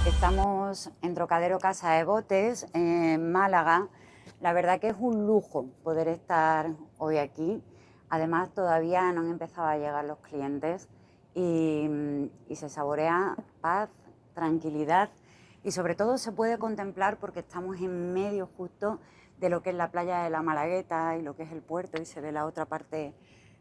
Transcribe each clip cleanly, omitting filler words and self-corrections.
Estamos en Trocadero Casa de Botes, en Málaga. La verdad que es un lujo poder estar hoy aquí. Además, todavía no han empezado a llegar los clientes y se saborea paz, tranquilidad y sobre todo se puede contemplar porque estamos en medio justo de lo que es la playa de la Malagueta y lo que es el puerto y se ve la otra parte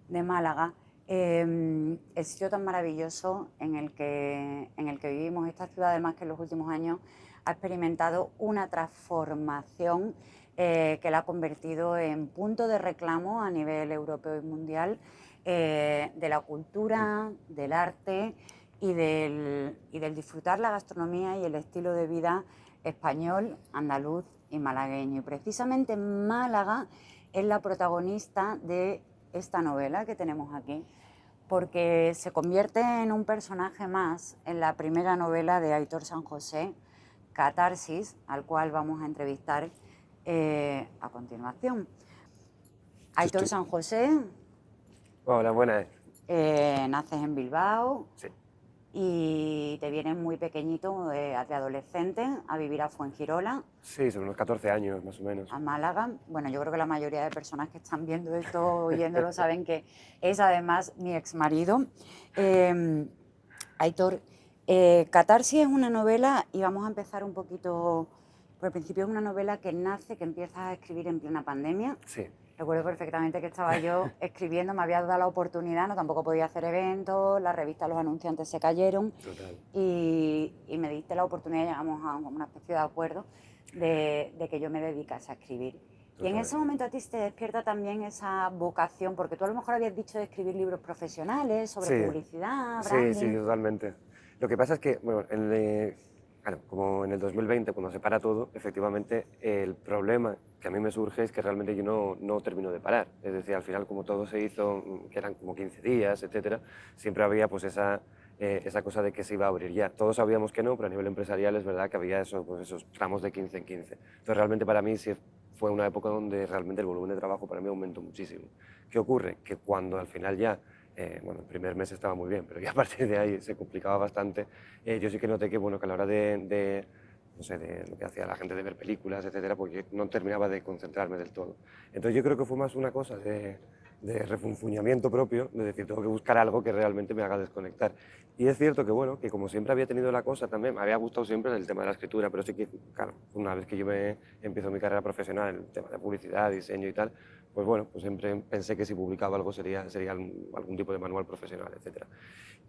de Málaga. El sitio tan maravilloso en el que vivimos. Esta ciudad, además, que en los últimos años ha experimentado una transformación que la ha convertido en punto de reclamo a nivel europeo y mundial de la cultura, del arte y del disfrutar la gastronomía y el estilo de vida español, andaluz y malagueño. Y precisamente Málaga es la protagonista de esta novela que tenemos aquí, porque se convierte en un personaje más en la primera novela de Aitor San José, Catarsis, al cual vamos a entrevistar a continuación. Aitor San José, Hola, buenas. naces en Bilbao Sí, y te vienes muy pequeñito, de adolescente, a vivir a Fuengirola, sí, sobre unos 14 años más o menos. a Málaga. Bueno, yo creo que la mayoría de personas que están viendo esto, oyéndolo, saben que es además mi exmarido. Aitor, Catarsis es una novela, y vamos a empezar un poquito por el principio. Es una novela que nace, que empiezas a escribir en plena pandemia. Sí, Recuerdo perfectamente que estaba yo escribiendo, me había dado la oportunidad, no tampoco podía hacer eventos, las revistas, los anunciantes se cayeron total. y me diste la oportunidad, llegamos a una especie de acuerdo de que yo me dedicase a escribir. Y en ese Total. momento a ti te despierta también esa vocación, porque tú a lo mejor habías dicho de escribir libros profesionales sobre Sí, publicidad, sí, branding. totalmente. Lo que pasa es que, bueno, claro, como en el 2020, cuando se para todo, efectivamente el problema que a mí me surge es que realmente yo no termino de parar. Es decir, al final, como todo se hizo, que eran como 15 días, etcétera, siempre había pues esa cosa de que se iba a abrir ya. Todos sabíamos que no, pero a nivel empresarial es verdad que había eso, pues esos tramos de 15 en 15. Entonces, realmente para mí sí fue una época donde realmente el volumen de trabajo para mí aumentó muchísimo. ¿Qué ocurre? Que cuando al final ya bueno, el primer mes estaba muy bien, pero ya a partir de ahí se complicaba bastante. Yo sí que noté que, bueno, que a la hora no sé, de lo que hacía la gente de ver películas, etcétera, porque no terminaba de concentrarme del todo. Entonces yo creo que fue más una cosa de refunfuñamiento propio, de decir, tengo que buscar algo que realmente me haga desconectar. Y es cierto que, bueno, que como siempre había tenido la cosa también, me había gustado siempre el tema de la escritura, pero sí que, claro, una vez que yo empiezo mi carrera profesional, el tema de publicidad, diseño y tal, pues bueno, pues siempre pensé que si publicaba algo sería algún tipo de manual profesional, etc.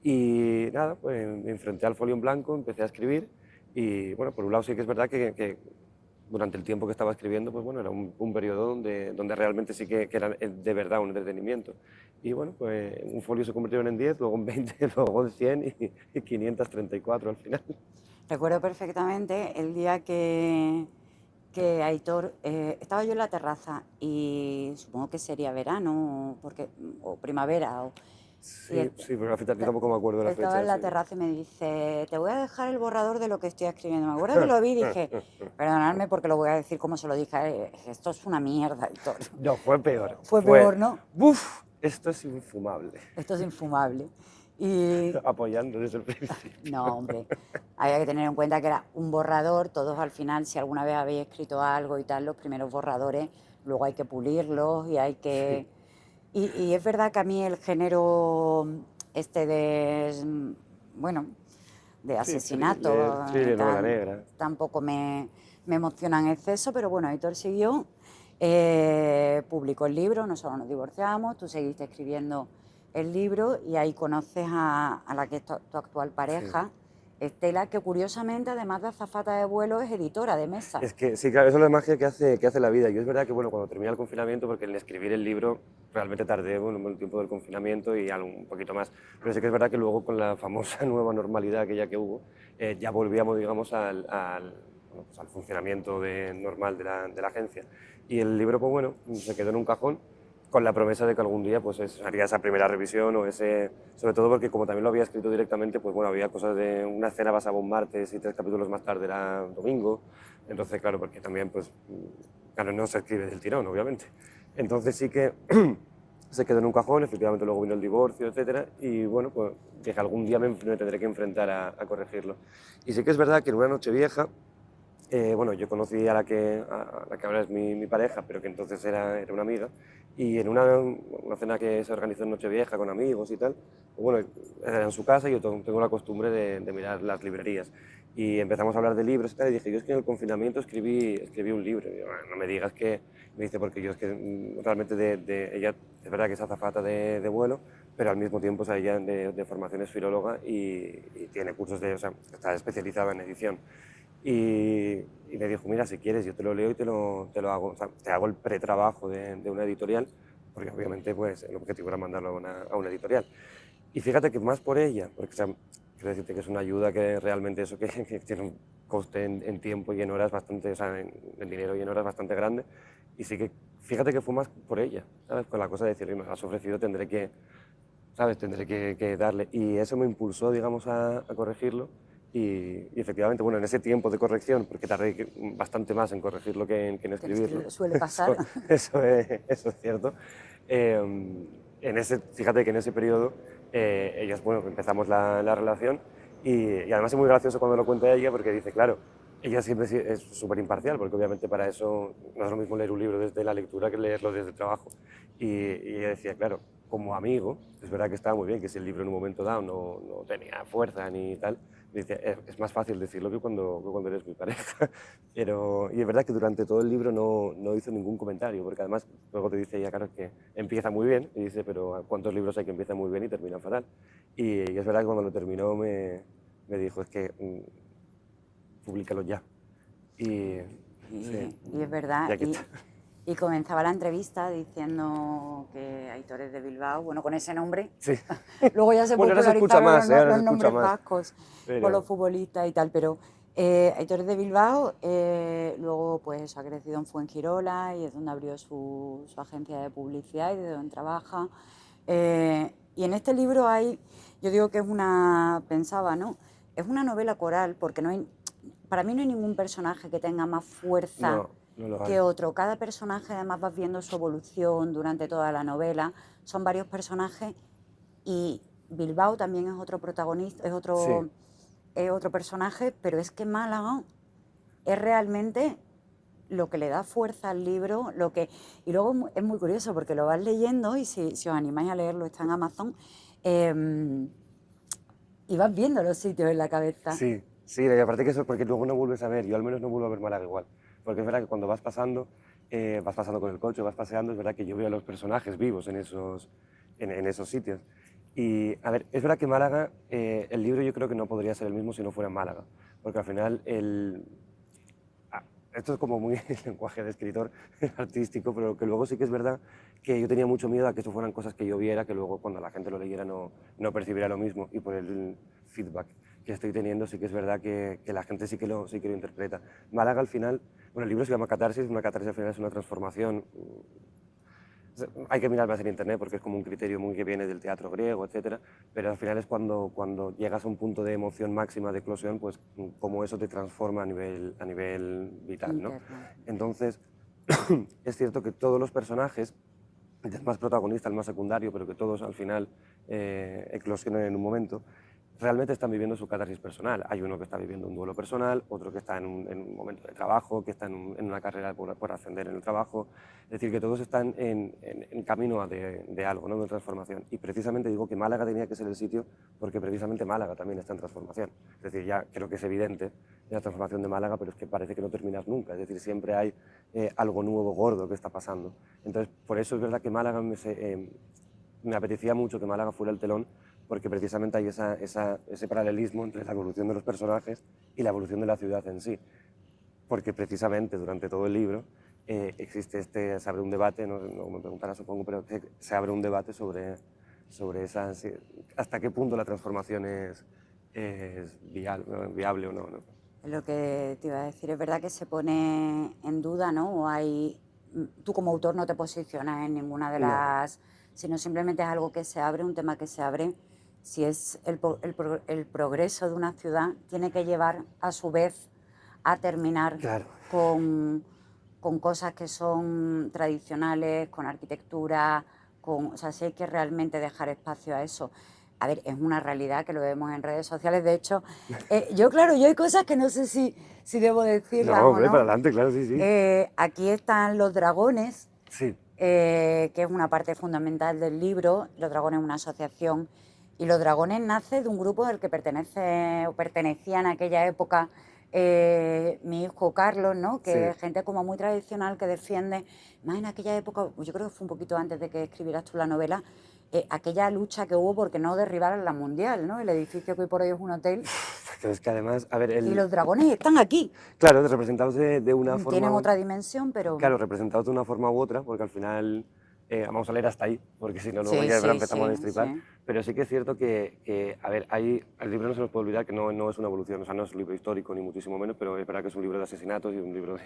Y nada, pues me enfrenté al folio en blanco, empecé a escribir y bueno, por un lado sí que es verdad que durante el tiempo que estaba escribiendo, pues bueno, era un periodo donde realmente sí que era de verdad un entretenimiento. Y bueno, pues un folio se convirtieron en 10, luego en 20, luego en 100 y 534 al final. Recuerdo perfectamente el día que Aitor, estaba yo en la terraza y supongo que sería verano o primavera. Y Sí, sí, pero la fecha, yo tampoco me acuerdo de la estaba fecha, en la sí. terraza y me dice, te voy a dejar el borrador de lo que estoy escribiendo. Me acuerdo que lo vi y dije, perdonadme porque lo voy a decir como se lo dije, esto es una mierda, Aitor. No, fue peor. Fue peor, ¿no? ¡Buf! Esto es infumable. Esto es infumable. Y Apoyando desde el principio. no, hombre, había que tener en cuenta que era un borrador. Todos al final, si alguna vez habéis escrito algo y tal, los primeros borradores, luego hay que pulirlos y hay que... Sí, Y es verdad que a mí el género este bueno, de sí, asesinato y thriller, novela tal, negra. tampoco me emociona en exceso, pero bueno, Aitor siguió, publicó el libro, nosotros nos divorciamos, tú seguiste escribiendo el libro y ahí conoces a la que es tu actual Sí. pareja, Estela, que curiosamente, además de azafata de vuelo, es editora de mesa. Es que sí, claro, eso es la magia que hace la vida. Yo es verdad que, bueno, cuando termina el confinamiento, porque en escribir el libro realmente tardé, bueno, el tiempo del confinamiento y algo, un poquito más. Pero sí que es verdad que luego con la famosa nueva normalidad aquella que hubo, ya volvíamos, digamos, bueno, pues al funcionamiento normal de la agencia. Y el libro, pues bueno, se quedó en un cajón con la promesa de que algún día pues haría esa primera revisión o sobre todo porque como también lo había escrito directamente, pues bueno, había cosas de una escena pasaba un martes y 3 capítulos más tarde era domingo, entonces claro, porque también pues claro, no se escribe del tirón, obviamente. Entonces sí que se quedó en un cajón, efectivamente luego vino el divorcio, etcétera, y bueno, pues dije, algún día me tendré que enfrentar a corregirlo. Y sí que es verdad que en una noche vieja, bueno, yo conocí a la que ahora es mi pareja, pero que entonces era una amiga, y en una cena que se organizó en Nochevieja con amigos y tal, pues bueno, era en su casa y yo tengo la costumbre de mirar las librerías. Y empezamos a hablar de libros y tal, y dije, yo es que en el confinamiento escribí un libro. Y yo, "Ah, no me digas que", me dice, porque yo es que realmente ella es verdad que es azafata de vuelo, pero al mismo tiempo, o sea, ella de formación es filóloga y tiene cursos o sea, está especializada en edición. Y me dijo, mira, si quieres, yo te lo leo y te lo hago, o sea, te hago el pretrabajo de una editorial, porque obviamente pues, el objetivo era mandarlo a una editorial. Y fíjate que más por ella, porque o sea, quiero decirte que es una ayuda que realmente eso que tiene un coste en tiempo y en horas bastante, o sea, en dinero y en horas bastante grande. Y sí que, fíjate que fue más por ella, ¿sabes? Con la cosa de decir, me lo has ofrecido, ¿sabes? Tendré que darle. Y eso me impulsó, digamos, a corregirlo. Y efectivamente, bueno, en ese tiempo de corrección, porque tardé bastante más en corregirlo que en Que escribirlo, suele pasar. eso es cierto. Fíjate que en ese periodo, ellas, bueno, empezamos la relación y además es muy gracioso cuando lo cuenta ella porque dice, claro, ella siempre es súper imparcial, porque obviamente para eso no es lo mismo leer un libro desde la lectura que leerlo desde el trabajo. Y ella decía, claro, como amigo, es verdad que estaba muy bien, que si el libro en un momento dado no tenía fuerza ni tal, dice, es más fácil decirlo que cuando eres mi pareja. Y es verdad que durante todo el libro no hizo ningún comentario, porque además luego te dice ella, claro, que empieza muy bien, y dice, pero ¿cuántos libros hay que empiezan muy bien y terminan fatal? Y es verdad que cuando lo terminó me dijo, es que públicalo ya. Y sí, Y es verdad. ya que está. Y comenzaba la entrevista diciendo que Aitor es de Bilbao, bueno, con ese nombre. Sí. Luego ya se Bueno, ahora se escucha popularizaron más, ahora se los escucha nombres más. vascos por los Pero futbolistas y tal, pero Aitor es de Bilbao, luego pues ha crecido en Fuengirola y es donde abrió su agencia de publicidad y de donde trabaja. Y en este libro hay, yo digo que pensaba, ¿no? Es una novela coral porque para mí no hay ningún personaje que tenga más fuerza no lo hay. que otro. Cada personaje además vas viendo su evolución durante toda la novela. Son varios personajes y Bilbao también es otro protagonista, Sí, es otro personaje, pero es que Málaga es realmente lo que le da fuerza al libro, y luego es muy curioso porque lo vas leyendo y si os animáis a leerlo está en Amazon, y vas viendo los sitios en la cabeza. sí, sí, y aparte que eso, porque luego no vuelves a ver, yo al menos no vuelvo a ver Málaga igual, porque es verdad que cuando vas pasando con el coche, vas paseando, es verdad que yo veo a los personajes vivos en esos sitios. Y, a ver, es verdad que Málaga, el libro yo creo que no podría ser el mismo si no fuera en Málaga, porque al final esto es como muy el lenguaje de escritor artístico, pero que luego sí que es verdad que yo tenía mucho miedo a que eso fueran cosas que yo viera, que luego cuando la gente lo leyera no percibiera lo mismo, y por el feedback que estoy teniendo sí que es verdad que la gente sí que lo interpreta. Málaga al final, bueno, el libro se llama Catarsis, una catarsis al final es una transformación. Hay que mirar más en internet porque es como un criterio muy que viene del teatro griego, etcétera, pero al final es cuando llegas a un punto de emoción máxima, de eclosión, pues cómo eso te transforma a nivel vital, ¿no? Interno. Entonces, es cierto que todos los personajes, el más protagonista, el más secundario, pero que todos al final eclosionan en un momento, realmente están viviendo su catarsis personal. Hay uno que está viviendo un duelo personal, otro que está en un momento de trabajo, que está en una carrera por ascender en el trabajo. Es decir, que todos están en camino de algo, ¿no? De transformación. Y precisamente digo que Málaga tenía que ser el sitio porque precisamente Málaga también está en transformación. Es decir, ya creo que es evidente la transformación de Málaga, pero es que parece que no terminas nunca. Es decir, siempre hay algo nuevo, gordo que está pasando. Entonces, por eso es verdad que Málaga me apetecía mucho que Málaga fuera el telón, porque precisamente hay ese paralelismo entre la evolución de los personajes y la evolución de la ciudad en sí. Porque precisamente durante todo el libro existe se abre un debate, no me preguntará supongo, pero se abre un debate sobre hasta qué punto la transformación es viable o no, ¿no? Es lo que te iba a decir, es verdad que se pone en duda, ¿no? Tú como autor no te posicionas en ninguna de No, sino simplemente es algo que se abre, un tema que se abre. Si es el progreso de una ciudad, tiene que llevar a su vez a terminar claro, con, con cosas que son tradicionales, con arquitectura, o sea, si hay que realmente dejar espacio a eso. A ver, es una realidad que lo vemos en redes sociales. De hecho, claro, yo hay cosas que no sé si debo decirlas No, o hombre, para no. adelante, claro, sí, sí. Aquí están los dragones, Sí, que es una parte fundamental del libro. Los dragones es una asociación y los dragones nace de un grupo del que pertenecía en aquella época mi hijo Carlos, ¿no? Que sí. es gente como muy tradicional que defiende, más en aquella época, yo creo que fue un poquito antes de que escribieras tú la novela, aquella lucha que hubo porque no derribaran la Mundial, ¿no? El edificio que hoy por hoy es un hotel Pero es que además, a ver, y los dragones están aquí. claro, representados de una Tienen forma. otra dimensión, pero Claro, representados de una forma u otra, porque al final vamos a leer hasta ahí, porque si no, luego sí, ya sí, empezamos a sí, destripar. sí. Pero sí que es cierto que a ver, el libro no se nos puede olvidar que no es una evolución, o sea, no es un libro histórico, ni muchísimo menos, pero es verdad que es un libro de asesinatos y un libro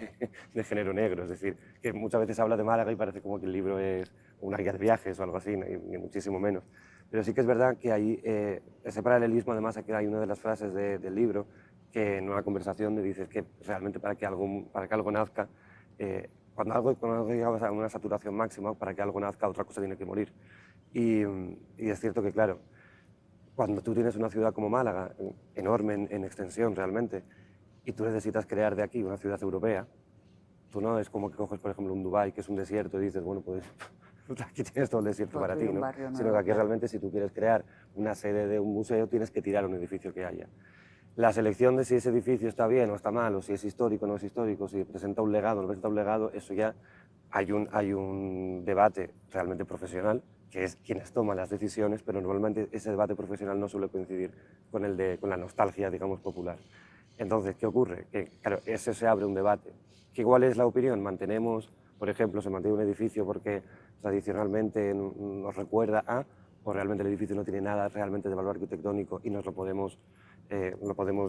de género negro. Es decir, que muchas veces habla de Málaga y parece como que el libro es una guía de viajes o algo así, ni muchísimo menos. Pero sí que es verdad que ahí, ese paralelismo, además, aquí hay una de las frases del libro que en una conversación le dices que realmente para que algo nazca, cuando algo llega a una saturación máxima, para que algo nazca, otra cosa tiene que morir. Y es cierto que, claro, cuando tú tienes una ciudad como Málaga, enorme en extensión realmente, y tú necesitas crear de aquí una ciudad europea, tú no es como que coges, por ejemplo, un Dubái, que es un desierto, y dices, bueno, pues aquí tienes todo el desierto para ti, Construir un ¿no? barrio Sino que nuevo, aquí claro. realmente si tú quieres crear una sede de un museo, tienes que tirar un edificio que haya. La selección de si ese edificio está bien o está mal, o si es histórico o no es histórico, si presenta un legado o no presenta un legado, eso ya hay un debate realmente profesional, que es quienes toman las decisiones, pero normalmente ese debate profesional no suele coincidir con la nostalgia, digamos, popular. Entonces, ¿qué ocurre? Que, claro, ese se abre un debate. ¿Que ¿Cuál es la opinión? Mantenemos, por ejemplo, se mantiene un edificio porque tradicionalmente nos recuerda a, o realmente el edificio no tiene nada realmente de valor arquitectónico y lo podemos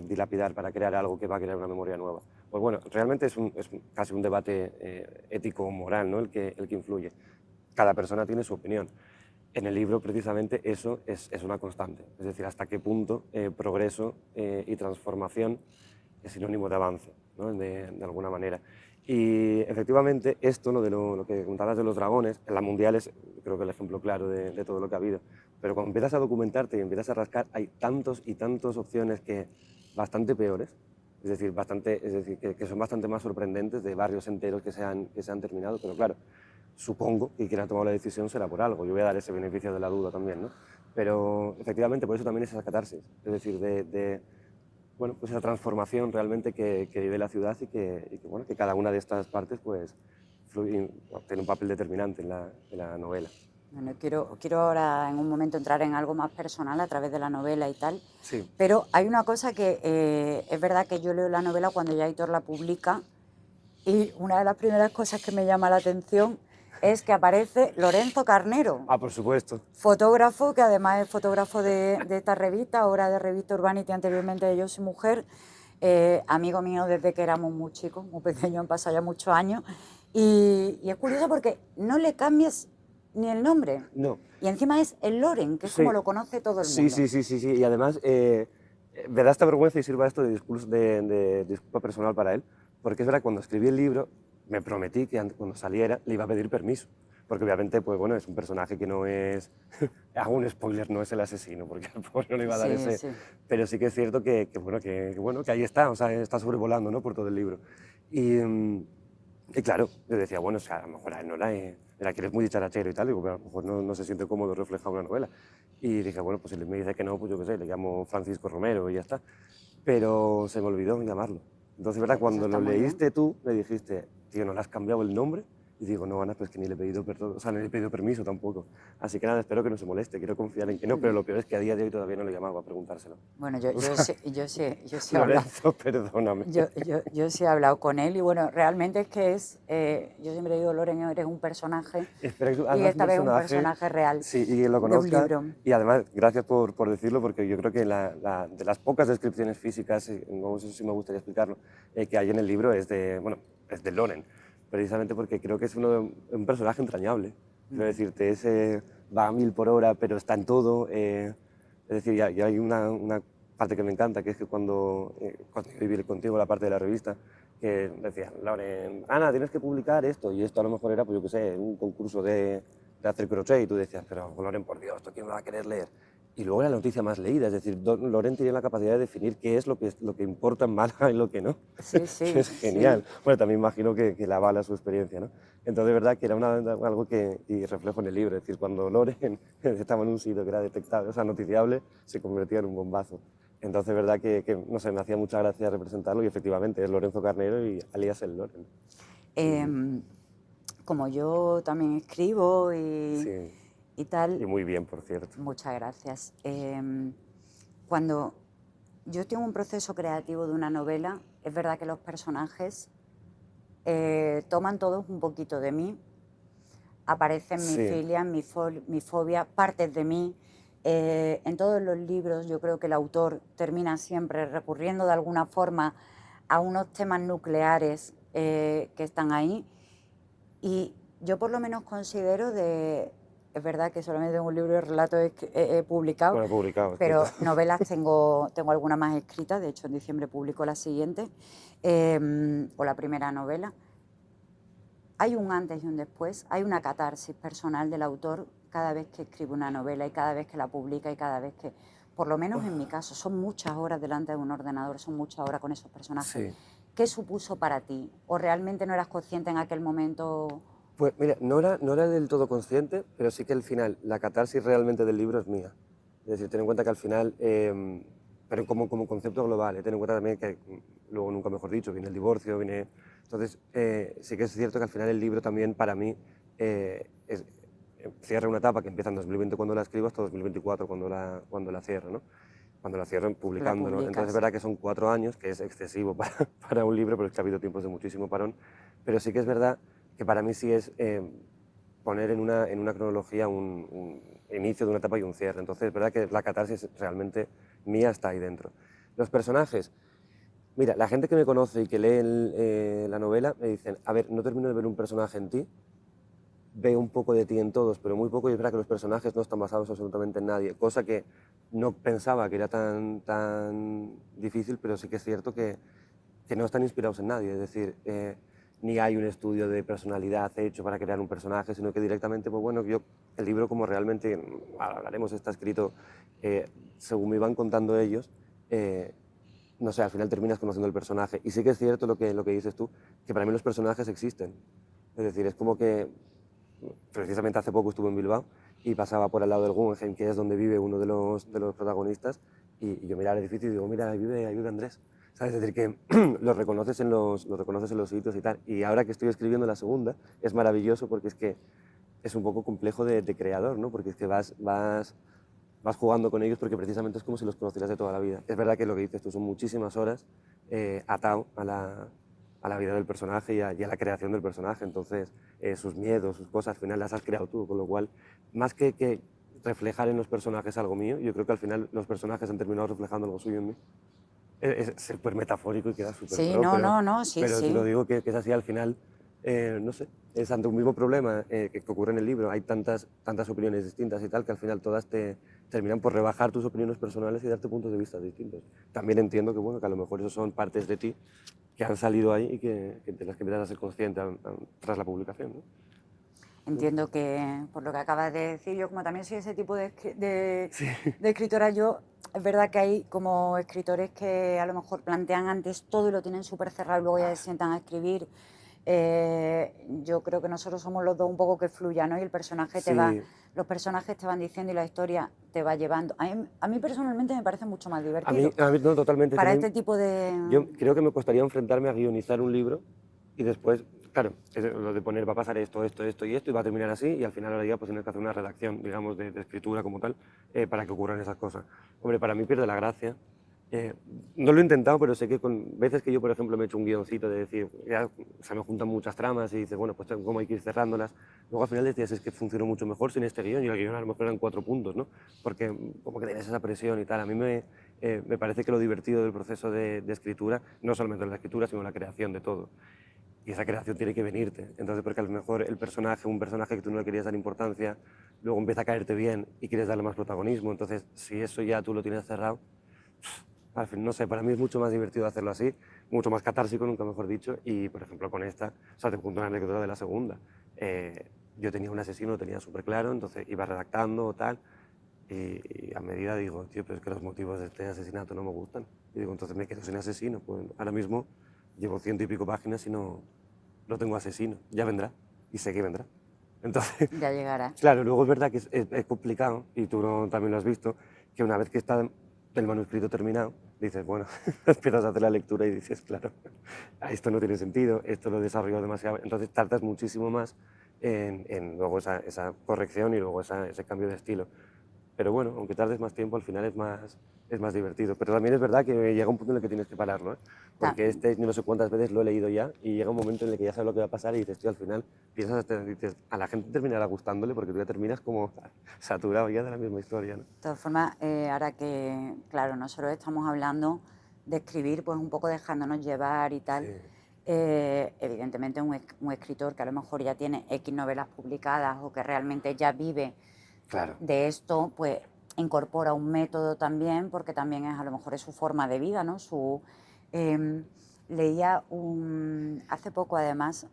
dilapidar para crear algo que va a crear una memoria nueva. Pues bueno, realmente es casi un debate ético-moral, ¿no? el que influye. Cada persona tiene su opinión. En el libro, precisamente, eso es una constante. Es decir, hasta qué punto progreso y transformación es sinónimo de avance, ¿no? de alguna manera. Y efectivamente, esto, ¿no? lo que contabas de los dragones, en la mundial es creo que el ejemplo claro de todo lo que ha habido. Pero cuando empiezas a documentarte y empiezas a rascar, hay tantos y tantas opciones que bastante peores, es decir que son bastante más sorprendentes, de barrios enteros que se han terminado, pero claro, supongo que quien ha tomado la decisión será por algo. Yo voy a dar ese beneficio de la duda también, ¿no? Pero efectivamente, por eso también es esa catarsis, es decir, bueno, pues esa transformación realmente que vive la ciudad bueno, que cada una de estas partes pues, tiene un papel determinante en la novela. Bueno, quiero ahora en un momento entrar en algo más personal a través de la novela y tal, Sí, pero hay una cosa que es verdad que yo leo la novela cuando ya Aitor la publica y una de las primeras cosas que me llama la atención es que aparece Lorenzo Carnero, por supuesto. fotógrafo, que además es fotógrafo de esta revista, ahora de Revista Urbanity, anteriormente de Yo Soy Mujer, amigo mío desde que éramos muy chicos, muy pequeños, han pasado ya muchos años, y es curioso porque no le cambias ni el nombre, No, y encima es el Loren, que es como sí, lo conoce todo el sí, mundo. sí, sí, sí, sí. Y además, me da esta vergüenza y sirva esto de disculpa personal para él, porque es verdad, cuando escribí el libro, me prometí que cuando saliera le iba a pedir permiso. Porque obviamente, pues bueno, es un personaje que no es, hago un spoiler, no es el asesino, porque al pobre no le iba a dar Sí, ese, sí. pero sí que es cierto que ahí está, o sea, está sobrevolando, ¿no? Por todo el libro. Y claro, yo decía, bueno, o sea, a lo mejor a él no era que eres muy dicharachero y tal, digo, pero a lo mejor no se siente cómodo reflejar una novela. Y dije, bueno, pues si él me dice que no, pues yo qué sé, le llamo Francisco Romero y ya está. Pero se me olvidó llamarlo. Entonces, ¿verdad? Eso Cuando está lo muy bien. leíste tú, me dijiste, tío, ¿no le has cambiado el nombre? Y digo, no, Ana, pues que ni le he pedido perdón, o sea, ni le he pedido permiso tampoco. Así que nada, espero que no se moleste, quiero confiar en que no, pero lo peor es que a día de hoy todavía no le he llamado a preguntárselo. Bueno, O sea, yo sí he hablado. Lorenzo, perdóname. Yo sí he hablado con él y bueno, realmente es que yo siempre digo, Loren, eres un personaje Espero que tú y hagas un esta vez un personaje, personaje real sí, y que lo de un conozcas. libro. Y además, gracias por decirlo, porque yo creo que de las pocas descripciones físicas, no sé si me gustaría explicarlo, que hay en el libro bueno, es de Loren, precisamente porque creo que es un personaje entrañable. Quiero decirte, va a 1000 por hora, pero está en todo. Es decir, y hay una parte que me encanta, que es que cuando yo viví contigo la parte de la revista, que decía, Loren, Ana, tienes que publicar esto, y esto a lo mejor era, pues yo qué sé, un concurso de de hacer crochet y tú decías, pero Loren, por Dios, ¿esto quién lo va a querer leer? Y luego era la noticia más leída, es decir, Loren tiene la capacidad de definir qué es lo que importa en Málaga y lo que no. Sí, Que sí, es sí. genial. Bueno, también imagino que la avala su experiencia, ¿no? Entonces, de verdad que era algo que y reflejo en el libro, es decir, cuando Loren estaba en un sitio que era detectable, o sea, noticiable, se convertía en un bombazo. Entonces, verdad que, no sé, me hacía mucha gracia representarlo y efectivamente es Lorenzo Carnero y alias el Loren. Em, Como yo también escribo Sí, y tal, y muy bien, por cierto. muchas gracias. Cuando yo tengo un proceso creativo de una novela, es verdad que los personajes toman todos un poquito de mí, aparecen mis Sí, filias, mi fobia, partes de mí. En todos los libros yo creo que el autor termina siempre recurriendo de alguna forma a unos temas nucleares que están ahí. Y yo por lo menos considero es verdad que solamente tengo un libro de relatos publicado, bueno, publicado, escrito. pero novelas tengo alguna más escritas, de hecho en diciembre publico la siguiente, o la primera novela. Hay un antes y un después, hay una catarsis personal del autor cada vez que escribe una novela y cada vez que la publica y cada vez que, por lo menos en mi caso, son muchas horas delante de un ordenador, son muchas horas con esos personajes. Sí. ¿Qué supuso para ti? ¿O realmente no eras consciente en aquel momento? Pues mira, no era del todo consciente, pero sí que al final la catarsis realmente del libro es mía. Es decir, ten en cuenta que al final, pero como concepto global, ten en cuenta también que, luego nunca mejor dicho, viene el divorcio, viene... Entonces, sí que es cierto que al final el libro también para mí cierra una etapa que empieza en 2020 cuando la escribo hasta 2024 cuando la cierro, ¿no? Cuando la cierro La publicándolo. Entonces es publicas. verdad que son 4 años, que es excesivo para un libro, pero es que ha habido tiempos de muchísimo parón. Pero sí que es verdad que para mí sí es poner en una cronología un inicio de una etapa y un cierre. Entonces es verdad que la catarsis realmente mía está ahí dentro. Los personajes, mira, la gente que me conoce y que lee la novela me dicen, a ver, no termino de ver un personaje en ti, veo un poco de ti en todos, pero muy poco, y es verdad que los personajes no están basados absolutamente en nadie, cosa que no pensaba que era tan difícil, pero sí que es cierto que no están inspirados en nadie, es decir, ni hay un estudio de personalidad hecho para crear un personaje, sino que directamente, pues bueno, el libro como realmente, ahora hablaremos, está escrito según me iban contando ellos, no sé, al final terminas conociendo el personaje. Y sí que es cierto lo que dices tú, que para mí los personajes existen. Es decir, es como que precisamente hace poco estuve en Bilbao y pasaba por al lado del Guggenheim, que es donde vive uno de los protagonistas, y yo miraba el edificio y digo, mira, ahí vive Andrés. ¿Sabes? Es decir, que lo reconoces en los sitios y tal. Y ahora que estoy escribiendo la segunda, es maravilloso porque es que es un poco complejo de creador, ¿no? Porque es que vas jugando con ellos porque precisamente es como si los conocieras de toda la vida. Es verdad que lo que dices tú son muchísimas horas atado a la vida del personaje y a la creación del personaje. Entonces, sus miedos, sus cosas, al final las has creado tú, con lo cual, más que reflejar en los personajes algo mío, yo creo que al final los personajes han terminado reflejando algo suyo en mí. Es súper metafórico y queda súper Sí, pro, no, no, no, sí, pero te lo sí. digo que es así al final. No sé, es ante un mismo problema que ocurre en el libro. Hay tantas opiniones distintas y tal que al final todas te terminan por rebajar tus opiniones personales y darte puntos de vista distintos. También entiendo que, bueno, que a lo mejor eso son partes de ti que han salido ahí y que de las que empiezas a ser consciente tras la publicación, ¿no? Entiendo que por lo que acabas de decir, yo como también soy ese tipo Sí, de escritora, yo es verdad que hay como escritores que a lo mejor plantean antes todo y lo tienen súper cerrado y luego ya se sientan a escribir. Yo creo que nosotros somos los dos un poco que fluya, ¿no? Y sí. los personajes te van diciendo y la historia te va llevando. A mí personalmente me parece mucho más A mí, divertido a mí no, totalmente. Es que a para mí, este tipo de... yo creo que me costaría enfrentarme a guionizar un libro y después, claro, es lo de poner va a pasar esto y esto y va a terminar así y al final ahora ya pues tienes que hacer una redacción, digamos, de escritura como tal para que ocurran esas cosas. Hombre, para mí pierde la gracia. Eh, no lo he intentado, pero sé que con veces que yo, por ejemplo, me he hecho un guioncito de decir, ya se me juntan muchas tramas y dices, bueno, pues cómo hay que ir cerrándolas. Luego al final decías, es que funcionó mucho mejor sin este guión y el guión a lo mejor eran 4 puntos, ¿no? Porque como que tienes esa presión y tal. A mí me parece que lo divertido del proceso de escritura, no solamente la escritura, sino la creación de todo. Y esa creación tiene que venirte. Entonces, porque a lo mejor un personaje que tú no le querías dar importancia, luego empieza a caerte bien y quieres darle más protagonismo. Entonces, si eso ya tú lo tienes cerrado, al fin, no sé, para mí es mucho más divertido hacerlo así, mucho más catársico, nunca mejor dicho. Y, por ejemplo, con esta, o sea, te cuento una anécdota de la segunda. yo tenía un asesino, lo tenía súper claro, entonces iba redactando o tal, y a medida digo, tío, pero es que los motivos de este asesinato no me gustan. Y digo, entonces me quedo sin asesino. Pues ahora mismo llevo 100 y pico páginas y no tengo asesino. Ya vendrá, y sé que vendrá. Entonces, Ya llegará. claro, luego es verdad que es complicado, y tú también lo has visto, que una vez que está el manuscrito terminado, dices, bueno, empiezas a hacer la lectura y dices, claro, esto no tiene sentido, esto lo he desarrollado demasiado, entonces tardas muchísimo más en luego esa corrección y luego ese cambio de estilo. Pero bueno, aunque tardes más tiempo, al final es más divertido. Pero también es verdad que llega un punto en el que tienes que pararlo, ¿eh? Ta- Porque no sé cuántas veces lo he leído ya y llega un momento en el que ya sabes lo que va a pasar y dices, tío, al final dices, a la gente terminará gustándole porque tú ya terminas como saturado ya de la misma historia, ¿no? De todas formas, ahora que, claro, nosotros estamos hablando de escribir, pues un poco dejándonos llevar y tal, Sí, evidentemente un escritor que a lo mejor ya tiene X novelas publicadas o que realmente ya vive claro. de esto, pues incorpora un método también, porque también es a lo mejor es su forma de vida, ¿no? Em, leía hace poco además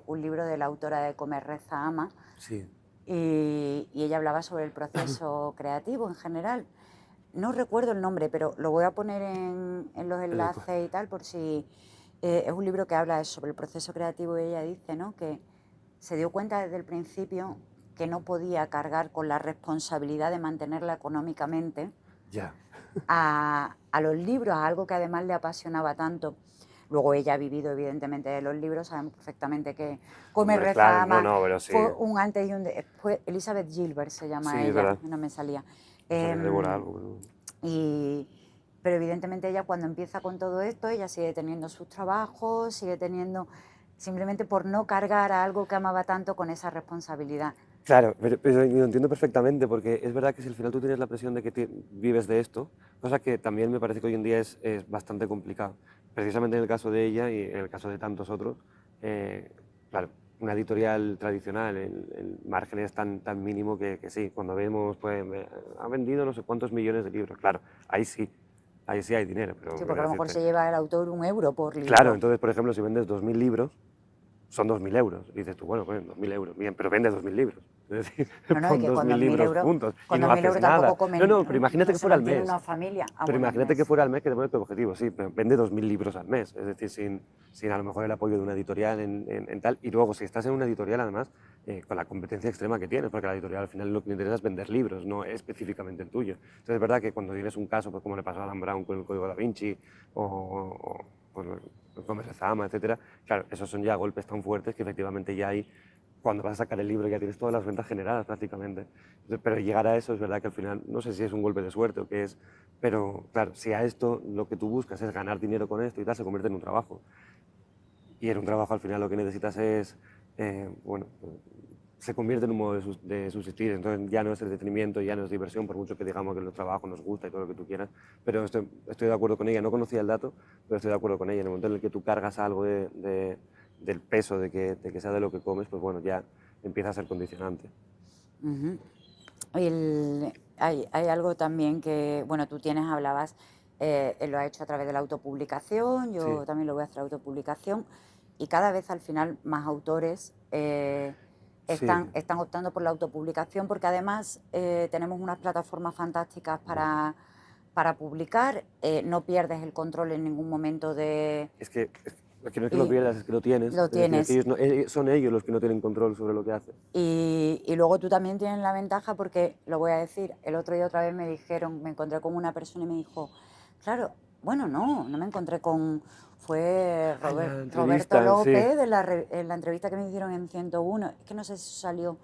un libro de la autora de Comer, Reza, Ama, Sí, y ella hablaba sobre el proceso creativo en general. No recuerdo el nombre, pero lo voy a poner en los enlaces y tal, por si es un libro que habla sobre el proceso creativo, y ella dice, ¿no?, que se dio cuenta desde el principio que no podía cargar con la responsabilidad de mantenerla económicamente ya. a los libros, a algo que además le apasionaba tanto. Luego ella ha vivido evidentemente de los libros, sabemos perfectamente que Come, Hombre, Reza, claro, no, Ama no, pero sí, fue un antes y un después. Elizabeth Gilbert se llama sí, es ella, verdad. no me salía. No sabía devorar Em, algo, pero... y, pero evidentemente ella, cuando empieza con todo esto, ella sigue teniendo sus trabajos, sigue teniendo, simplemente por no cargar a algo que amaba tanto con esa responsabilidad. Claro, pero lo entiendo perfectamente, porque es verdad que si al final tú tienes la presión de que vives de esto, cosa que también me parece que hoy en día es bastante complicado. Precisamente en el caso de ella y en el caso de tantos otros, claro, una editorial tradicional, el margen es tan mínimo que sí, cuando vemos, pues, ha vendido no sé cuántos millones de libros, claro, ahí sí hay dinero, pero Sí, voy porque a a lo mejor decirte, se lleva el autor 1 euro por claro, libro. entonces, por ejemplo, si vendes 2.000 libros, son 2.000 euros. Y dices tú, bueno, pues 2.000 euros, bien, pero vende 2.000 libros. Es decir, No, no, y pon que con 2.000 dos mil libros euros, juntos y con no dos mil haces euros nada. tampoco No, pero imagínate no que se fuera al mantiene mes. una familia. Ah, Pero bueno, al imagínate que mes. fuera al mes que te pones tu objetivo, sí, pero vende 2.000 libros al mes. Es decir, sin a lo mejor el apoyo de una editorial en tal. Y luego, si estás en una editorial, además, con la competencia extrema que tienes, porque la editorial al final lo que le interesa es vender libros, no específicamente el tuyo. Entonces, es verdad que cuando tienes un caso, pues como le pasó a Dan Brown con el Código Da Vinci, o Gómez de Zama, etcétera, claro, esos son ya golpes tan fuertes que efectivamente ya hay, cuando vas a sacar el libro ya tienes todas las ventas generadas prácticamente. Entonces, pero llegar a eso es verdad que al final, no sé si es un golpe de suerte o qué es, pero claro, si a esto lo que tú buscas es ganar dinero con esto y tal, se convierte en un trabajo. Y en un trabajo al final lo que necesitas es, bueno, se convierte en un modo de subsistir, entonces ya no es entretenimiento, ya no es diversión, por mucho que digamos que el trabajo nos gusta y todo lo que tú quieras, pero estoy de acuerdo con ella, no conocía el dato, pero estoy de acuerdo con ella, en el momento en el que tú cargas algo del peso de que sea de lo que comes, pues bueno, ya empieza a ser condicionante. Ujú. Hay algo también que, bueno, tú hablabas, él lo ha hecho a través de la autopublicación, Sí, yo también lo voy a hacer autopublicación, y cada vez al final más autores sí, están optando por la autopublicación, porque además tenemos unas plataformas fantásticas para publicar, no pierdes el control en ningún momento es que no es que lo y pierdas, es que lo tienes, lo es decir, es que tienes. son ellos los que no tienen control sobre lo que hacen. Y luego tú también tienes la ventaja, porque, lo voy a decir, el otro día otra vez me encontré con una persona y me dijo, claro, bueno, no me encontré fue Ah, la Roberto entrevista, sí. López, en la entrevista que me hicieron en 101, es que no sé si salió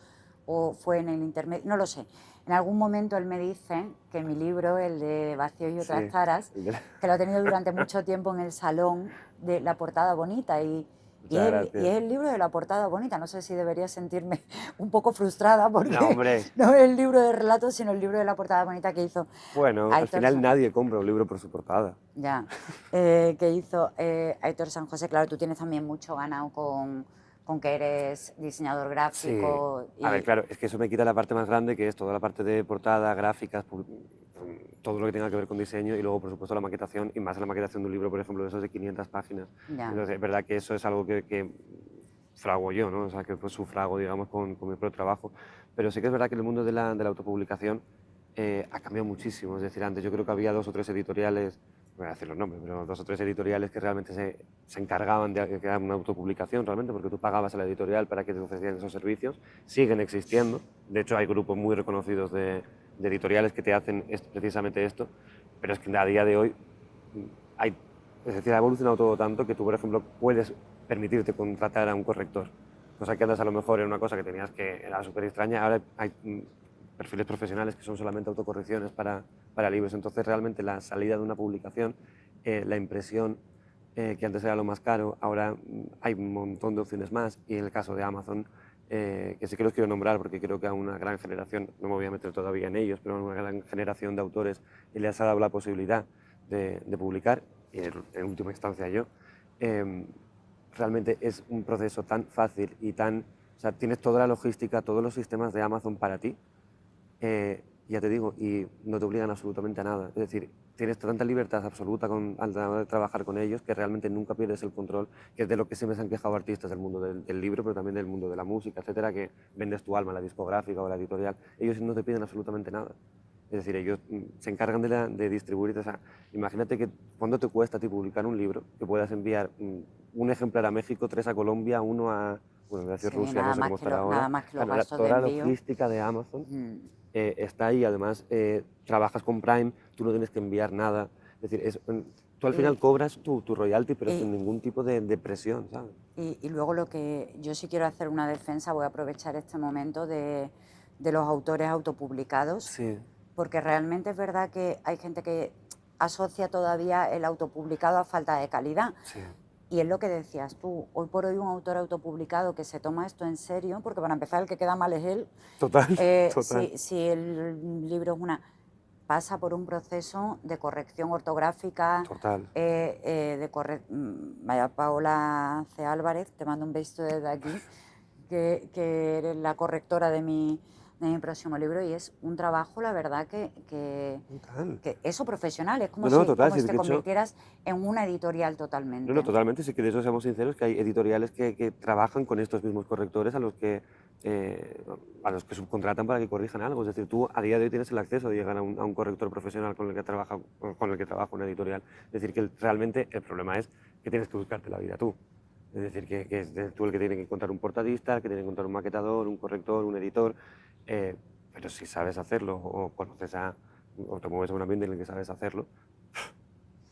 o fue en el intermedio, no lo sé. En algún momento él me dice que mi libro, el de Vacíos y otras Sí, taras, el de que lo ha tenido durante mucho tiempo en el salón de la portada bonita, y muchas gracias. es el libro de la portada bonita. No sé si debería sentirme un poco frustrada, No, porque hombre, no es el libro de relatos, sino el libro de la portada bonita que hizo bueno, al Aitor, final nadie compra un libro por su portada. ya, que hizo Aitor San José. Claro, tú tienes también mucho ganado con que eres diseñador Sí, gráfico a ver, y claro, es que eso me quita la parte más grande, que es toda la parte de portada, gráficas, todo lo que tenga que ver con diseño y luego, por supuesto, la maquetación, y más la maquetación de un libro, por ejemplo, de esos de 500 páginas. ya. Entonces, es verdad que eso es algo que frago yo, ¿no? O sea, que pues sufrago, digamos, con mi propio trabajo. Pero sí que es verdad que el mundo de la autopublicación ha cambiado muchísimo. Es decir, antes yo creo que había 2 o 3 editoriales, no voy a decir los nombres, pero 2 o 3 editoriales que realmente se encargaban de crear una autopublicación realmente, porque tú pagabas a la editorial para que te ofrecieran esos servicios. Siguen existiendo. De hecho, hay grupos muy reconocidos de editoriales que te hacen precisamente esto, pero es que a día de hoy hay, es decir, ha evolucionado todo tanto que tú, por ejemplo, puedes permitirte contratar a un corrector, cosa que antes a lo mejor era una cosa que tenías que, era súper extraña. Ahora hay perfiles profesionales que son solamente autocorrecciones para libros. Entonces, realmente la salida de una publicación, la impresión, que antes era lo más caro, ahora hay un montón de opciones más. Y en el caso de Amazon, que sí que los quiero nombrar porque creo que a una gran generación, no me voy a meter todavía en ellos, pero a una gran generación de autores les ha dado la posibilidad de publicar, y en última instancia yo, realmente es un proceso tan fácil y tan... O sea, tienes toda la logística, todos los sistemas de Amazon para ti, ya te digo, y no te obligan absolutamente a nada. Es decir, tienes tanta libertad absoluta al la hora de trabajar con ellos que realmente nunca pierdes el control, que es de lo que siempre se han quejado artistas del mundo del libro, pero también del mundo de la música, etcétera, que vendes tu alma a la discográfica o a la editorial. Ellos no te piden absolutamente nada. Es decir, ellos se encargan de distribuir. O sea, imagínate que cuánto te cuesta a ti publicar un libro, que puedas enviar un ejemplar a México, 3 a Colombia, uno a, bueno, voy a decir Sí, Rusia, no sé cómo estará ahora. nada más que los Claro, gastos de toda la envío. logística de Amazon está ahí. Además, trabajas con Prime, tú no tienes que enviar nada. Es decir, tú al final Y, cobras tu royalty, pero sin y, ningún tipo de presión, ¿sabes? y luego lo que yo sí quiero hacer una defensa, voy a aprovechar este momento de los autores autopublicados, Sí, porque realmente es verdad que hay gente que asocia todavía el autopublicado a falta de calidad. sí. Y es lo que decías tú, hoy por hoy un autor autopublicado que se toma esto en serio, porque para empezar el que queda mal es él, Total, total, si el libro es pasa por un proceso de corrección ortográfica, total. vaya, Paola C. Álvarez, te mando un beso desde aquí, que eres la correctora de mi próximo libro, y es un trabajo, la verdad, Total. que eso profesional, es No, no, total, como sí, si te de hecho, convirtieras en una editorial no, no, totalmente. totalmente, sí, que de eso seamos sinceros, que hay editoriales que trabajan con estos mismos correctores eh, a los que subcontratan para que corrijan algo. Es decir, tú a día de hoy tienes el acceso de llegar a un corrector profesional con el que trabaja una editorial. Es decir, que realmente el problema es que tienes que buscarte la vida tú. Es decir, que es tú el que tiene que encontrar un portadista, el que tiene que encontrar un maquetador, un corrector, un editor. Pero si sabes hacerlo o conoces o te mueves en un ambiente en el que sabes hacerlo,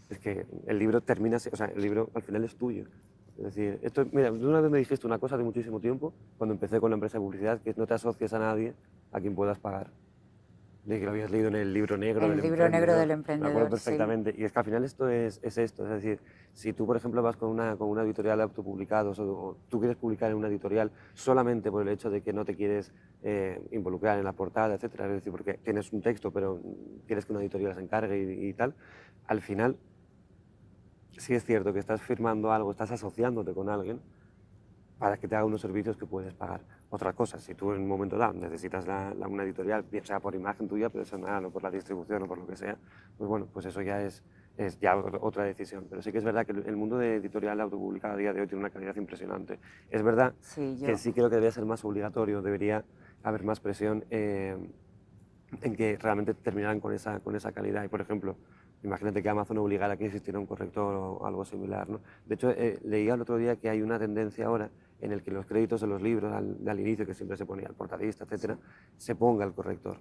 es que el libro termina, o sea, el libro al final es tuyo. Es decir, mira, tú una vez me dijiste una cosa hace muchísimo tiempo, cuando empecé con la empresa de publicidad, que no te asocies a nadie a quien puedas pagar. De que lo habías leído en el libro negro del El libro negro emprendedor. del Me acuerdo emprendedor, sí. perfectamente. Y es que al final esto es esto. Es decir, si tú, por ejemplo, vas con una editorial de autopublicados o tú quieres publicar en una editorial solamente por el hecho de que no te quieres involucrar en la portada, etcétera, es decir, porque tienes un texto pero quieres que una editorial se encargue y tal, al final sí es cierto que estás firmando algo, estás asociándote con alguien para que te haga unos servicios que puedes pagar. Otra cosa, si tú en un momento dado necesitas una editorial, bien sea por imagen tuya, personal o por la distribución o por lo que sea, pues bueno, pues eso ya es ya otra decisión. Pero sí que es verdad que el mundo de editorial autopublicada a día de hoy tiene una calidad impresionante. Es verdad Sí, que yo. sí creo que debería ser más obligatorio, debería haber más presión en que realmente terminaran con esa calidad. Y, por ejemplo, imagínate que Amazon obligara a que existiera un corrector o algo similar, ¿no? De hecho, leía el otro día que hay una tendencia ahora en el que los créditos de los libros, al inicio, que siempre se ponía el portadista, etcétera, se ponga el corrector.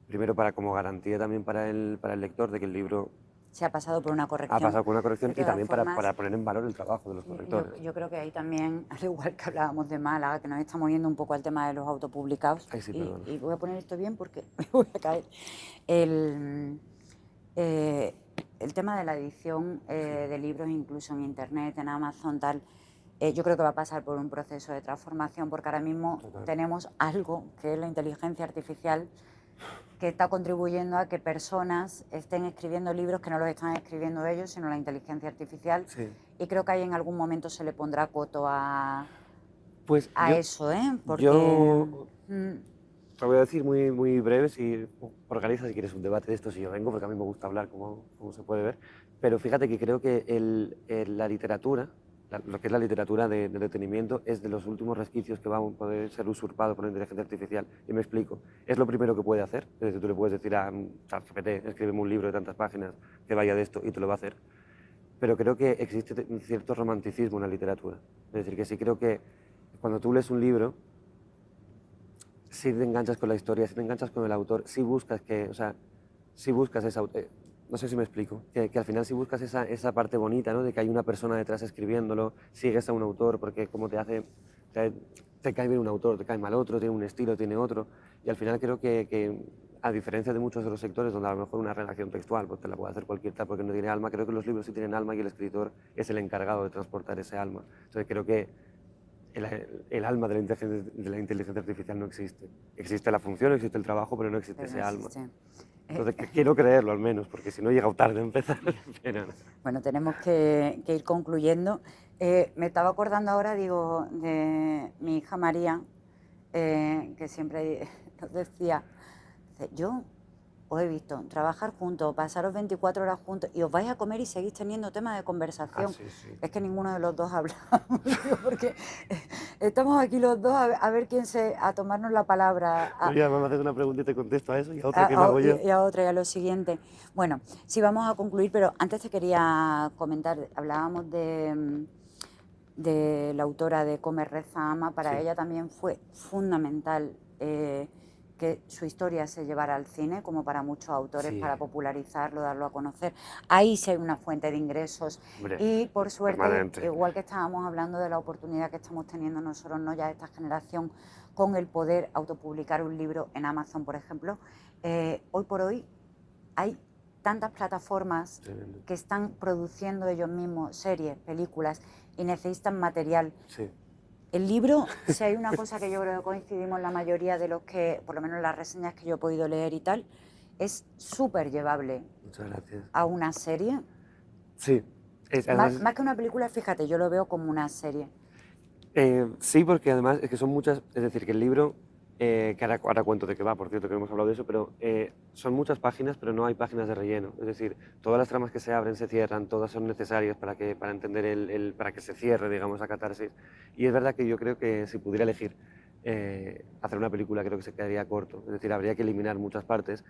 Primero, como garantía también para el lector de que el libro Se ha pasado por una ha corrección. pasado por una corrección, De y todas también formas, para poner en valor el trabajo de los correctores. yo creo que ahí también, al igual que hablábamos de Málaga, que nos estamos yendo un poco al tema de los autopublicados, Ay, sí, perdona. y voy a poner esto bien porque me voy a caer. El, eh, el tema de la edición de libros, incluso en Internet, en Amazon, tal, yo creo que va a pasar por un proceso de transformación, porque ahora mismo Total. tenemos algo que es la inteligencia artificial, que está contribuyendo a que personas estén escribiendo libros que no los están escribiendo ellos, sino la inteligencia artificial. Sí. Y creo que ahí en algún momento se le pondrá coto Pues a eso, porque... yo te voy a decir muy, muy breve, si organizas si quieres un debate de esto, si yo vengo, porque a mí me gusta hablar, como se puede ver. Pero fíjate que creo que la literatura lo que es la literatura de detenimiento es de los últimos resquicios que va a poder ser usurpado por la inteligencia artificial. Y me explico, es lo primero que puede hacer, es decir, tú le puedes decir a ChatGPT, escríbeme un libro de tantas páginas que vaya de esto y te lo va a hacer. Pero creo que existe un cierto romanticismo en la literatura. Es decir, que sí creo que cuando tú lees un libro, si te enganchas con la historia, si te enganchas con el autor, si buscas que, o sea, si buscas esa, no sé si me explico, que al final si buscas esa parte bonita, ¿no? De que hay una persona detrás escribiéndolo, sigues a un autor, porque como te cae bien un autor, te cae mal otro, tiene un estilo, tiene otro, y al final creo que a diferencia de muchos de los sectores donde a lo mejor una redacción textual pues te la puede hacer cualquier tal porque no tiene alma, creo que los libros sí tienen alma y el escritor es el encargado de transportar ese alma. Entonces creo que el alma de la inteligencia artificial no existe. Existe la función, existe el trabajo, pero no existe Pero no ese alma. existe. Entonces, quiero creerlo al menos, porque si no he llegado tarde a empezar. Pero no. Bueno, tenemos que ir concluyendo. Me estaba acordando ahora, digo, de mi hija María, que siempre nos decía, yo os he visto trabajar juntos, pasaros 24 horas juntos y os vais a comer y seguís teniendo temas de conversación. Sí, sí. Es que ninguno de los dos hablamos, porque estamos aquí los dos a ver quién a tomarnos la palabra. Ya me haces una pregunta y te contesto a eso y a otra que me hago yo. Y a otra y a lo siguiente. Bueno, sí vamos a concluir, pero antes te quería comentar, hablábamos de la autora de Come, Reza, Ama. Para Sí. ella también fue fundamental que su historia se llevara al cine, como para muchos autores, Sí. para popularizarlo, darlo a conocer. Ahí sí hay una fuente de ingresos. Hombre, Y por suerte, permanente. igual que estábamos hablando de la oportunidad que estamos teniendo nosotros, no ya esta generación, con el poder autopublicar un libro en Amazon, por ejemplo, hoy por hoy hay tantas plataformas Tremendo. que están produciendo ellos mismos series, películas y necesitan material. Sí. El libro, si hay una cosa que yo creo que coincidimos la mayoría de los que, por lo menos las reseñas que yo he podido leer y tal, es súper llevable. Muchas gracias. A una serie. Sí. Más que una película, fíjate, yo lo veo como una serie. Sí, porque además es que son muchas, es decir, que el libro, que ahora cuento de qué va, por cierto, que hemos hablado de eso, pero son muchas páginas, pero no hay páginas de relleno. Es decir, todas las tramas que se abren, se cierran, todas son necesarias para entender para que se cierre, digamos, la catarsis. Y es verdad que yo creo que si pudiera elegir hacer una película, creo que se quedaría corto. Es decir, habría que eliminar muchas partes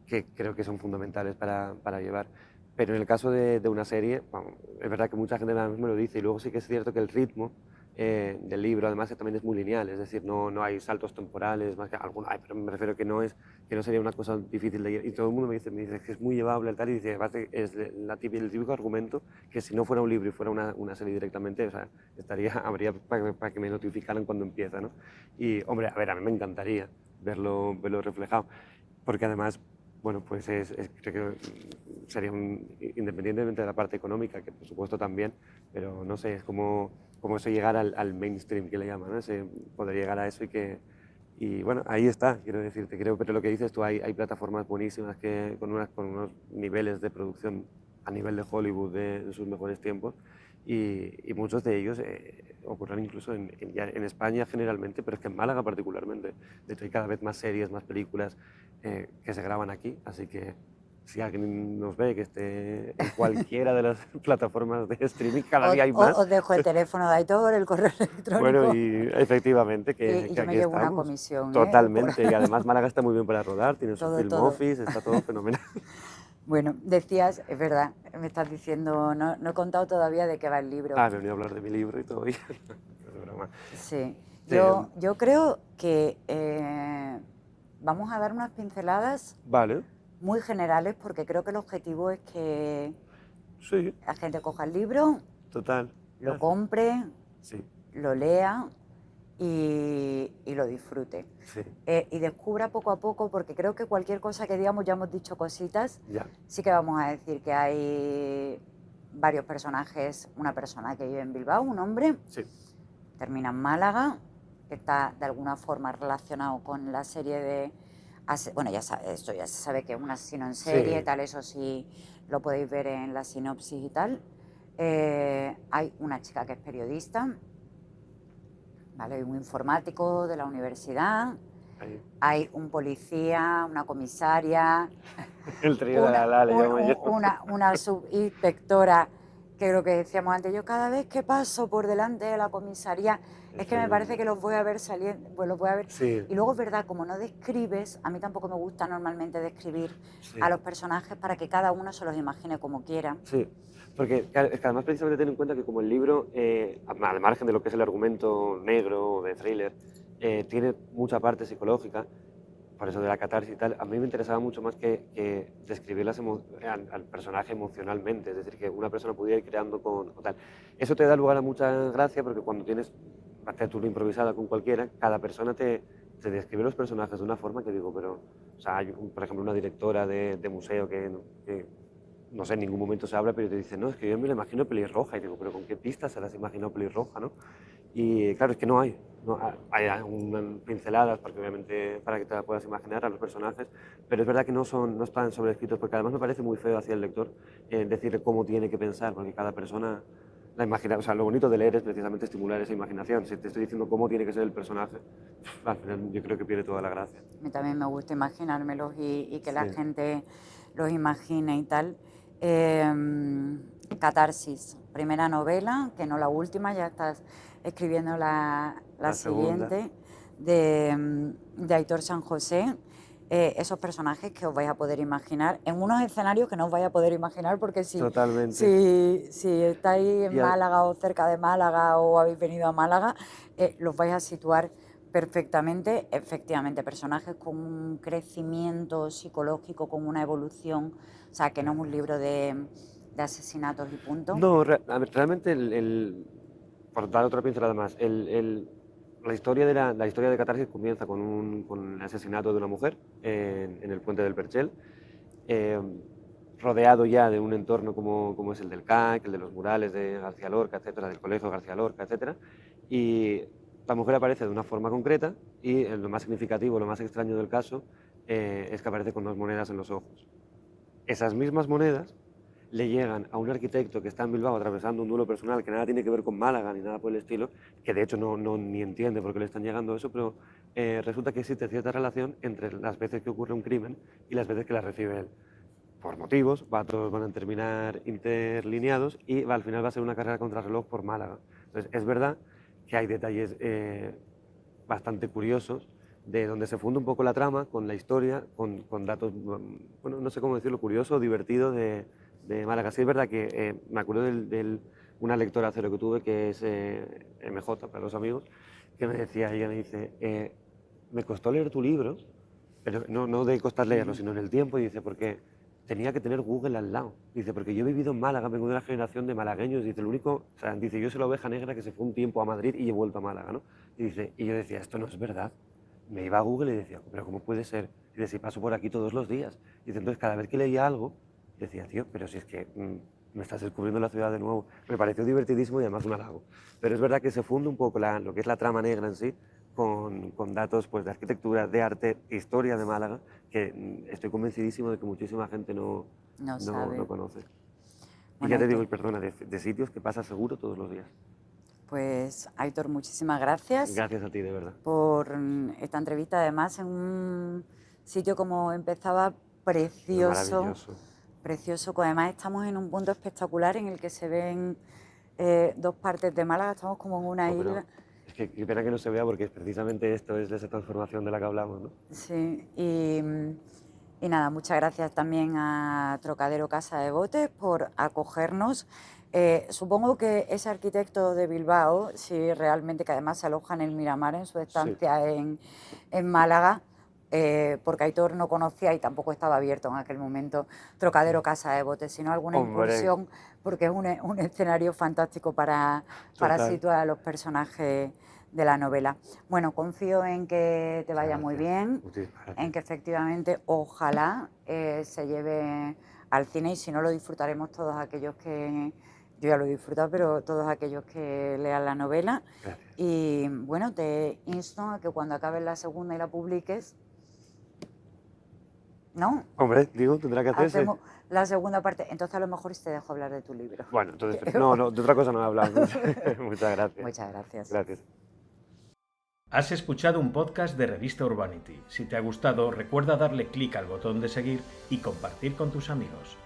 que creo que son fundamentales para llevar. Pero en el caso de una serie, bueno, es verdad que mucha gente me lo dice, y luego sí que es cierto que el ritmo del libro, además, también es muy lineal, es decir, no hay saltos temporales, más que algunos hay, pero me refiero que no sería una cosa difícil de llevar. Y todo el mundo me dice que es muy llevable tal, y dice, aparte, es el típico argumento que si no fuera un libro y fuera una serie directamente, o sea, habría para que me notificaran cuando empieza, ¿no? Y, hombre, a ver, a mí me encantaría verlo reflejado, porque además, bueno, pues creo que sería independientemente de la parte económica, que por supuesto también, pero no sé, es como eso llegar al mainstream que le llaman, ¿no? Poder llegar a eso y bueno, ahí está, quiero decirte, creo, pero lo que dices tú, hay plataformas buenísimas con unos niveles de producción a nivel de Hollywood de sus mejores tiempos y muchos de ellos ocurren incluso en España generalmente, pero es que en Málaga particularmente. De hecho, hay cada vez más series, más películas que se graban aquí, así que si alguien nos ve que esté en cualquiera de las plataformas de streaming, cada día hay más. Os dejo el teléfono de Aitor, el correo electrónico. Bueno, y efectivamente que y yo me aquí llevo estamos. una comisión. Totalmente, y además Málaga está muy bien para rodar, tiene su Todo, film todo. office, está todo fenomenal. Bueno, decías, es verdad, me estás diciendo, no he contado todavía de qué va el libro. Me he venido a hablar de mi libro y todo, es broma. Sí, yo creo que vamos a dar unas pinceladas Vale. muy generales porque creo que el objetivo es que Sí. la gente coja el libro, Total. lo compre, sí. lo lea y lo disfrute. Sí. Y descubra poco a poco, porque creo que cualquier cosa que digamos, ya hemos dicho cositas, ya. Sí que vamos a decir que hay varios personajes, una persona que vive en Bilbao, un hombre, sí. termina en Málaga, que está de alguna forma relacionado con la serie de... Bueno, esto ya se sabe que es un asesino en serie, tal, eso sí lo podéis ver en la sinopsis y tal. Hay una chica que es periodista, ¿vale? Hay un informático de la universidad, hay un policía, una comisaria, el trío de la le llamo yo. una subinspectora que lo que decíamos antes, yo cada vez que paso por delante de la comisaría, es que me parece que los voy a ver saliendo, pues los voy a ver. Sí, Y luego es verdad, como no describes, a mí tampoco me gusta normalmente describir sí, a los personajes para que cada uno se los imagine como quiera. sí. Porque claro, es que además precisamente ten en cuenta que como el libro, al margen de lo que es el argumento negro o de thriller, tiene mucha parte psicológica, por eso de la catarsis y tal, a mí me interesaba mucho más que describir al personaje emocionalmente, es decir, que una persona pudiera ir creando con tal. Eso te da lugar a mucha gracia porque cuando tienes partitura improvisada con cualquiera, cada persona te describe los personajes de una forma que digo, pero, o sea, hay, por ejemplo, una directora de museo que no sé, en ningún momento se habla, pero te dice, no, es que yo me la imagino pelirroja, y digo, pero ¿con qué pistas se las imaginó pelirroja, no? Y claro, es que no hay. No, hay unas pinceladas, porque obviamente para que te la puedas imaginar a los personajes, pero es verdad que no están sobrescritos, porque además me parece muy feo hacia el lector decirle cómo tiene que pensar, porque cada persona la imagina, o sea, lo bonito de leer es precisamente estimular esa imaginación. Si te estoy diciendo cómo tiene que ser el personaje, al final yo creo que pierde toda la gracia. A mí también me gusta imaginármelos y que la Sí, gente los imagine y tal. Catarsis, primera novela, que no la última, ya estás escribiendo la la segunda. siguiente, de Aitor San José. Esos personajes que os vais a poder imaginar en unos escenarios que no os vais a poder imaginar, porque Totalmente. si estáis en Y a- Málaga o cerca de Málaga o habéis venido a Málaga, los vais a situar perfectamente. Efectivamente, personajes con un crecimiento psicológico, con una evolución, o sea, que no es un libro de asesinatos y punto. No, a ver, realmente, por dar otra pincelada más, la historia de Catarsis comienza con el asesinato de una mujer en el puente del Perchel, eh, rodeado ya de un entorno como es el del CAC, el de los murales de García Lorca, etcétera, del Colegio García Lorca, etcétera, y la mujer aparece de una forma concreta y lo más significativo, lo más extraño del caso, es que aparece con 2 monedas en los ojos. Esas mismas monedas le llegan a un arquitecto que está en Bilbao atravesando un duelo personal que nada tiene que ver con Málaga ni nada por el estilo, que de hecho ni entiende por qué le están llegando eso, pero resulta que existe cierta relación entre las veces que ocurre un crimen y las veces que la recibe él. Por motivos, todos van a terminar interlineados y al final va a ser una carrera contrarreloj por Málaga. Entonces, es verdad que hay detalles bastante curiosos de donde se funda un poco la trama con la historia, con datos, bueno, no sé cómo decirlo, curioso o divertido de Málaga. Sí, es verdad que me acuerdo de una lectora cero que tuve, que es MJ para los amigos, que me decía, ella me dice, me costó leer tu libro, pero no de costar leerlo, sino en el tiempo, y dice, porque tenía que tener Google al lado. Dice, porque yo he vivido en Málaga, vengo de una generación de malagueños, dice, el único, o sea, dice, yo soy la oveja negra que se fue un tiempo a Madrid y he vuelto a Málaga, ¿no? Y dice, y yo decía, esto no es verdad. Me iba a Google y decía, pero ¿cómo puede ser? Y decía, si paso por aquí todos los días. Y dice, entonces cada vez que leía algo, decía, tío, pero si es que me estás descubriendo la ciudad de nuevo. Me pareció divertidísimo y además un halago. Pero es verdad que se funde un poco lo que es la trama negra en sí con datos pues, de arquitectura, de arte, historia de Málaga, que estoy convencidísimo de que muchísima gente No sabe. no conoce. Y Bueno, ya te digo, y Aitor, perdona, de sitios que pasa seguro todos los días. pues Aitor, muchísimas gracias Gracias a ti, de verdad. por esta entrevista, además en un sitio, como empezaba, precioso, Maravilloso. precioso, que además estamos en un punto espectacular en el que se ven dos partes de Málaga, estamos como en una Jo, pero isla. es que qué pena que no se vea porque precisamente esto es de esa transformación de la que hablamos, ¿no? Sí, y nada, muchas gracias también a Trocadero Casa de Botes por acogernos. Supongo que ese arquitecto de Bilbao, si realmente, que además se aloja en el Miramar en su Sí. estancia en Málaga, porque Aitor no conocía y tampoco estaba abierto en aquel momento Trocadero Casa de Botes, sino alguna Hombre, incursión, porque es un escenario fantástico para total. situar a los personajes de la novela. Bueno, confío en que te Muchas vaya muy gracias. bien, Muchísimas en gracias. que efectivamente ojalá se lleve al cine, y si no, lo disfrutaremos todos aquellos que, yo ya lo he disfrutado, pero todos aquellos que lean la novela. Gracias. Y bueno, te insto a que cuando acabes la segunda y la publiques, ¿no? Hombre, digo, tendrá que hacerse. Hacemos la segunda parte, entonces a lo mejor te dejo hablar de tu libro. Bueno, entonces, no, de otra cosa no hablamos. Muchas gracias. Muchas gracias. Gracias. Has escuchado un podcast de Revista Urbanity. Si te ha gustado, recuerda darle clic al botón de seguir y compartir con tus amigos.